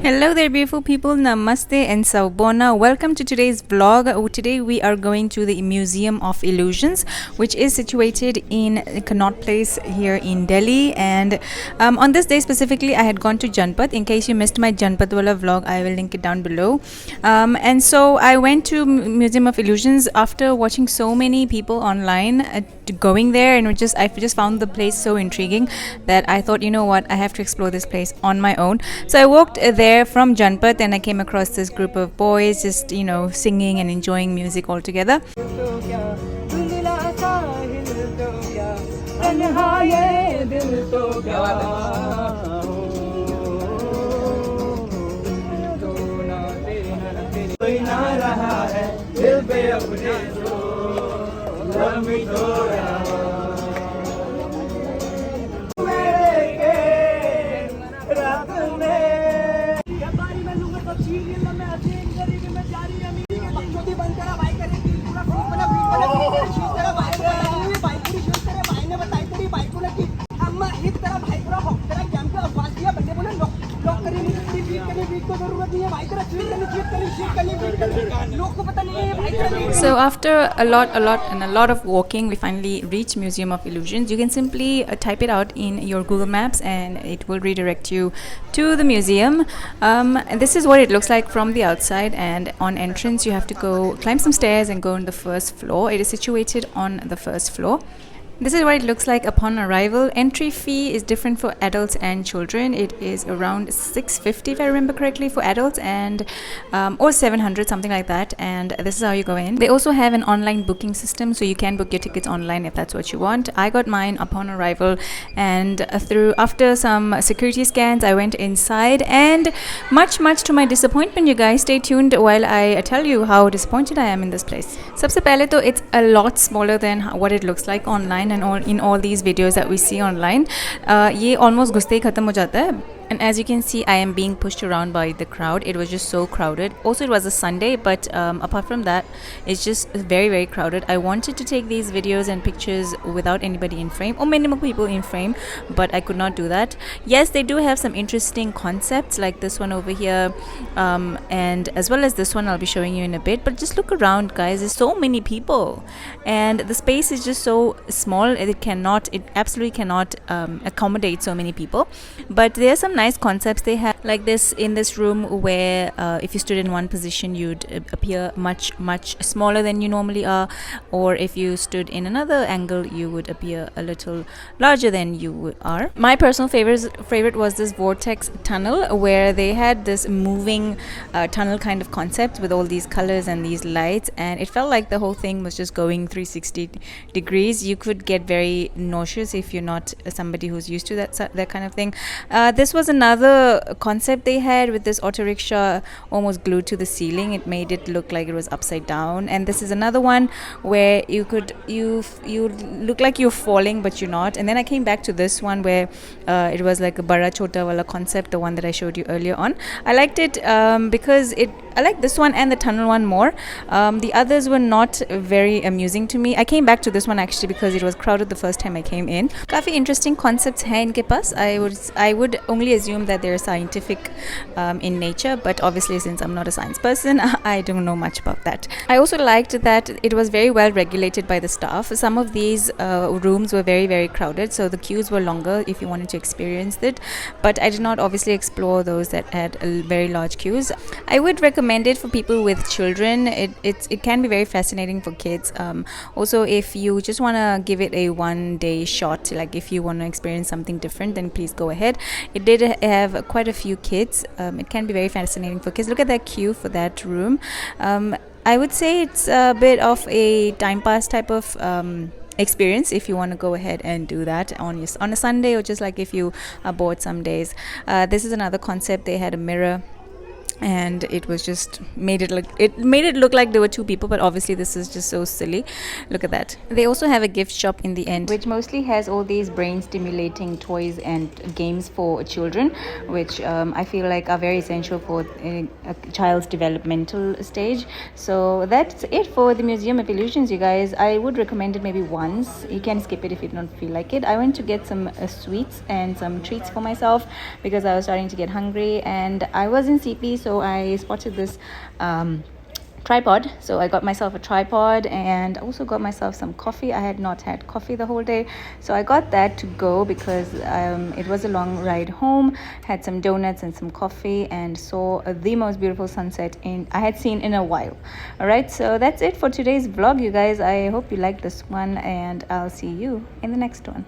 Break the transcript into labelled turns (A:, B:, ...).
A: Hello there, beautiful people. Namaste and Saubona. Welcome to today's vlog. Today we are going to the Museum of Illusions, which is situated in Connaught Place here in Delhi. And on this day specifically, I had gone to Janpat. In case you missed my Janpat wala vlog, I will link it down below. And so I went to Museum of Illusions after watching so many people online going there, and I just found the place so intriguing that I thought, you know what, I have to explore this place on my own. So I walked there from Janpat and I came across this group of boys just singing and enjoying music all together. So after a lot of walking, we finally reached Museum of Illusions. You can simply type it out in your Google Maps and it will redirect you to the museum. And this is what it looks like from the outside, and on entrance you have to go climb some stairs and go on the first floor. It is situated on the first floor. This is what it looks like upon arrival. Entry fee is different for adults and children. It is around $650 if I remember correctly for adults, and or $700, something like that. And this is how you go in. They also have an online booking system, so you can book your tickets online if that's what you want. I got mine upon arrival, and after some security scans, I went inside, and much to my disappointment, you guys, stay tuned while I tell you how disappointed I am in this place. Sabse pehle to, it's a lot smaller than what it looks like online and in all these videos that we see online. ये almost घुसते ही खत्म हो जाता है. And as you can see, I am being pushed around by the crowd. It was just so crowded. Also, it was a Sunday, but apart from that, it's just very crowded. I wanted to take these videos and pictures without anybody in frame or minimal people in frame, but I could not do that. Yes, they do have some interesting concepts like this one over here, and as well as this one I'll be showing you in a bit. But just look around, guys. There's so many people, and the space is just so small. It absolutely cannot accommodate so many people. But there are some nice concepts they have, like this in this room where if you stood in one position you'd appear much smaller than you normally are, or if you stood in another angle you would appear a little larger than you are. My personal favorite was this vortex tunnel, where they had this moving tunnel kind of concept with all these colors and these lights, and it felt like the whole thing was just going 360 degrees. You could get very nauseous if you're not somebody who's used to that kind of thing. This was another concept they had with this auto rickshaw almost glued to the ceiling. It made it look like it was upside down. And this is another one where you look like you're falling but you're not. And then I came back to this one where it was like a bara chota wala concept, the one that I showed you earlier on. I liked it because I like this one and the tunnel one more. The others were not very amusing to me. I came back to this one actually because it was crowded the first time I came in. काफी interesting concepts हैं इनके पास. I would only assume that they're scientific in nature, but obviously since I'm not a science person, I don't know much about that. I also liked that it was very well regulated by the staff. Some of these rooms were very crowded, so the queues were longer if you wanted to experience it, but I did not obviously explore those that had very large queues. I would recommend it for people with children. It can be very fascinating for kids. Also, if you just want to give it a one-day shot, like if you want to experience something different, then please go ahead. It did have quite a few kids. It can be very fascinating for kids. Look at that queue for that room. I would say it's a bit of a time pass type of experience if you want to go ahead and do that on a Sunday, or just like if you are bored some days. This is another concept. They had a mirror and it was just made it look like there were two people, but obviously this is just so silly. Look at that. They also have a gift shop in the end, which mostly has all these brain stimulating toys and games for children, which I feel like are very essential for a child's developmental stage. So that's it for the Museum of Illusions, you guys. I would recommend it maybe once. You can skip it if you don't feel like it. I went to get some sweets and some treats for myself because I was starting to get hungry, and I was in CP, so I spotted this tripod. So I got myself a tripod and also got myself some coffee. I had not had coffee the whole day, so I got that to go because it was a long ride home. Had some donuts and some coffee and saw the most beautiful sunset I had seen in a while. All right, so that's it for today's vlog, you guys. I hope you liked this one, and I'll see you in the next one.